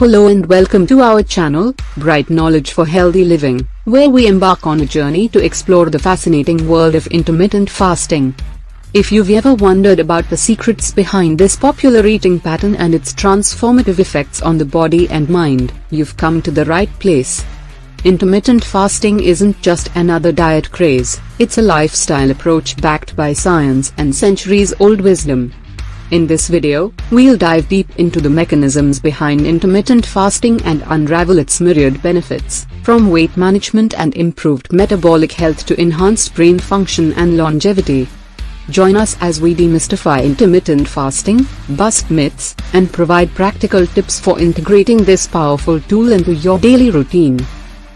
Hello and welcome to our channel, Bright Knowledge for Healthy Living, where we embark on a journey to explore the fascinating world of intermittent fasting. If you've ever wondered about the secrets behind this popular eating pattern and its transformative effects on the body and mind, you've come to the right place. Intermittent fasting isn't just another diet craze, it's a lifestyle approach backed by science and centuries-old wisdom. In this video, we'll dive deep into the mechanisms behind intermittent fasting and unravel its myriad benefits, from weight management and improved metabolic health to enhanced brain function and longevity. Join us as we demystify intermittent fasting, bust myths, and provide practical tips for integrating this powerful tool into your daily routine.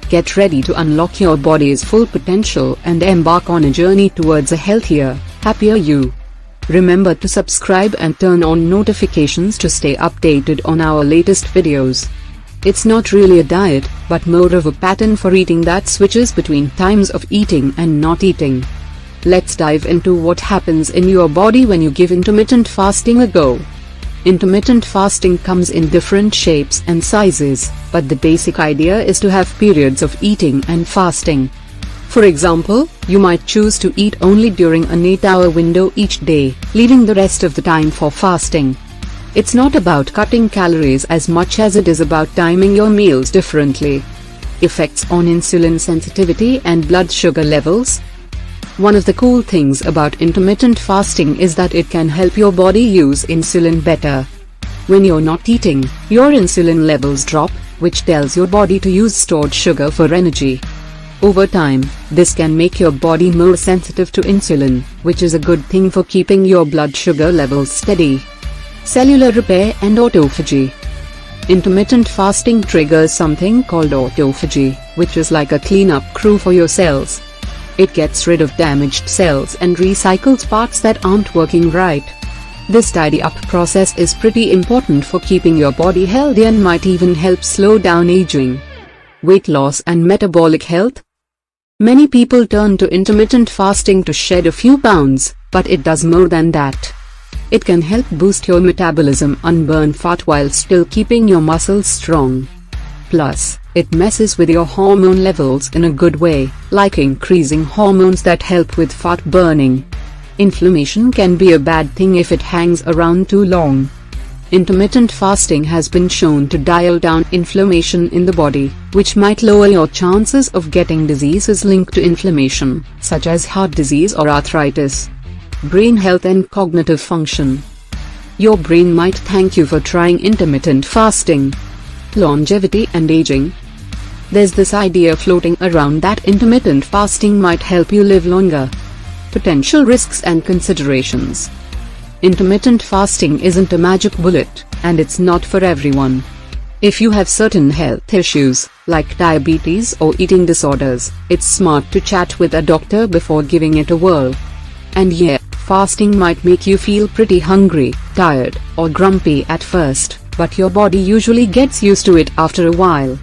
Get ready to unlock your body's full potential and embark on a journey towards a healthier, happier you. Remember to subscribe and turn on notifications to stay updated on our latest videos. It's not really a diet, but more of a pattern for eating that switches between times of eating and not eating. Let's dive into what happens in your body when you give intermittent fasting a go. Intermittent fasting comes in different shapes and sizes, but the basic idea is to have periods of eating and fasting. For example, you might choose to eat only during an 8-hour window each day, leaving the rest of the time for fasting. It's not about cutting calories as much as it is about timing your meals differently. Effects on insulin sensitivity and blood sugar levels. One of the cool things about intermittent fasting is that it can help your body use insulin better. When you're not eating, your insulin levels drop, which tells your body to use stored sugar for energy. Over time, this can make your body more sensitive to insulin, which is a good thing for keeping your blood sugar levels steady. Cellular repair and autophagy. Intermittent fasting triggers something called autophagy, which is like a cleanup crew for your cells. It gets rid of damaged cells and recycles parts that aren't working right. This tidy-up process is pretty important for keeping your body healthy and might even help slow down aging. Weight loss and metabolic health. Many people turn to intermittent fasting to shed a few pounds, but it does more than that. It can help boost your metabolism and burn fat while still keeping your muscles strong. Plus, it messes with your hormone levels in a good way, like increasing hormones that help with fat burning. Inflammation can be a bad thing if it hangs around too long. Intermittent fasting has been shown to dial down inflammation in the body, which might lower your chances of getting diseases linked to inflammation, such as heart disease or arthritis. Brain health and cognitive function. Your brain might thank you for trying intermittent fasting. Longevity and aging. There's this idea floating around that intermittent fasting might help you live longer. Potential risks and considerations. Intermittent fasting isn't a magic bullet, and it's not for everyone. If you have certain health issues, like diabetes or eating disorders, it's smart to chat with a doctor before giving it a whirl. And yeah, fasting might make you feel pretty hungry, tired, or grumpy at first, but your body usually gets used to it after a while.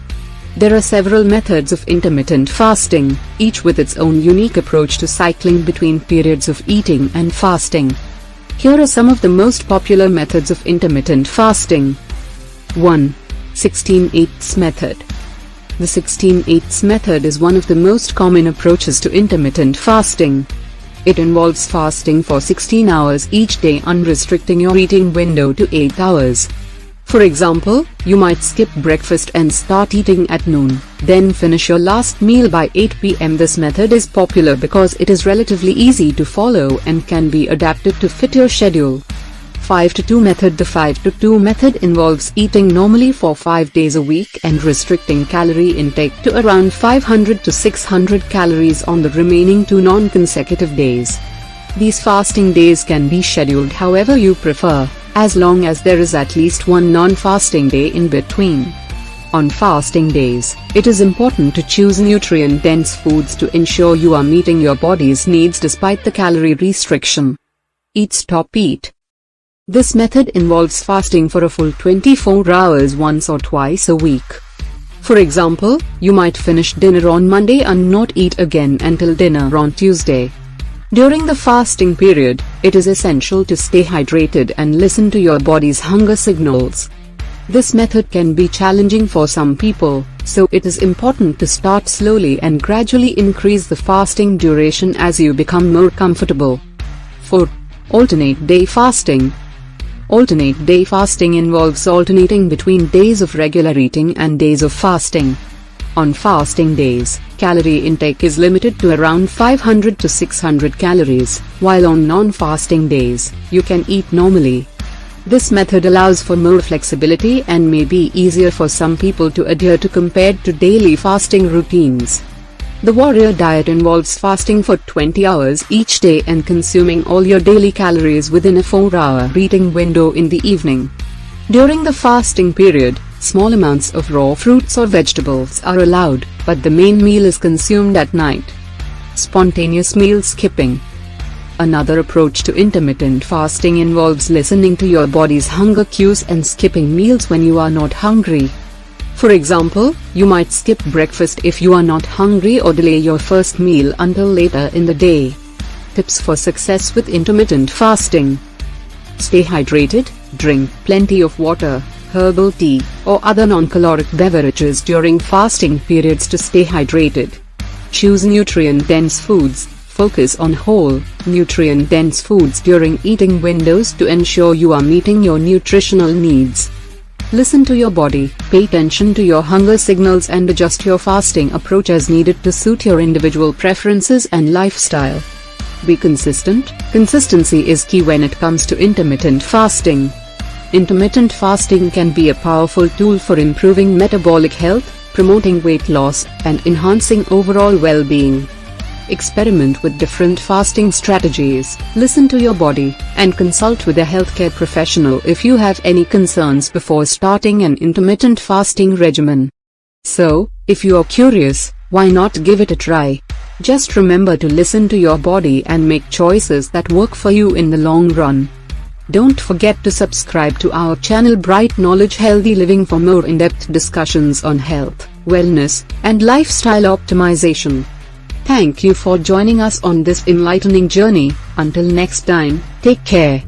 There are several methods of intermittent fasting, each with its own unique approach to cycling between periods of eating and fasting. Here are some of the most popular methods of intermittent fasting. 1. 16/8 method. The 16/8 method is one of the most common approaches to intermittent fasting. It involves fasting for 16 hours each day, unrestricting your eating window to 8 hours. For example, you might skip breakfast and start eating at noon, then finish your last meal by 8 p.m. This method is popular because it is relatively easy to follow and can be adapted to fit your schedule. 5-2 method. The 5-2 method involves eating normally for 5 days a week and restricting calorie intake to around 500 to 600 calories on the remaining 2 non-consecutive days. These fasting days can be scheduled however you prefer, as long as there is at least one non-fasting day in between. On fasting days, it is important to choose nutrient-dense foods to ensure you are meeting your body's needs despite the calorie restriction. Eat Stop Eat. This method involves fasting for a full 24 hours once or twice a week. For example, you might finish dinner on Monday and not eat again until dinner on Tuesday. During the fasting period, it is essential to stay hydrated and listen to your body's hunger signals. This method can be challenging for some people, so it is important to start slowly and gradually increase the fasting duration as you become more comfortable. 4. Alternate day fasting. Alternate day fasting involves alternating between days of regular eating and days of fasting. On fasting days, calorie intake is limited to around 500 to 600 calories, while on non-fasting days, you can eat normally. This method allows for more flexibility and may be easier for some people to adhere to compared to daily fasting routines. The warrior diet involves fasting for 20 hours each day and consuming all your daily calories within a 4-hour eating window in the evening. During the fasting period, small amounts of raw fruits or vegetables are allowed, but the main meal is consumed at night. Spontaneous meal skipping. Another approach to intermittent fasting involves listening to your body's hunger cues and skipping meals when you are not hungry. For example, you might skip breakfast if you are not hungry or delay your first meal until later in the day. Tips for success with intermittent fasting. Stay hydrated, drink plenty of water, herbal tea, or other non-caloric beverages during fasting periods to stay hydrated. Choose nutrient-dense foods. Focus on whole, nutrient-dense foods during eating windows to ensure you are meeting your nutritional needs. Listen to your body, pay attention to your hunger signals and adjust your fasting approach as needed to suit your individual preferences and lifestyle. Be consistent. Consistency is key when it comes to intermittent fasting. Intermittent fasting can be a powerful tool for improving metabolic health, promoting weight loss, and enhancing overall well-being. Experiment with different fasting strategies, listen to your body, and consult with a healthcare professional if you have any concerns before starting an intermittent fasting regimen. So, if you are curious, why not give it a try? Just remember to listen to your body and make choices that work for you in the long run. Don't forget to subscribe to our channel Bright Knowledge Healthy Living for more in-depth discussions on health, wellness, and lifestyle optimization. Thank you for joining us on this enlightening journey. Until next time, take care.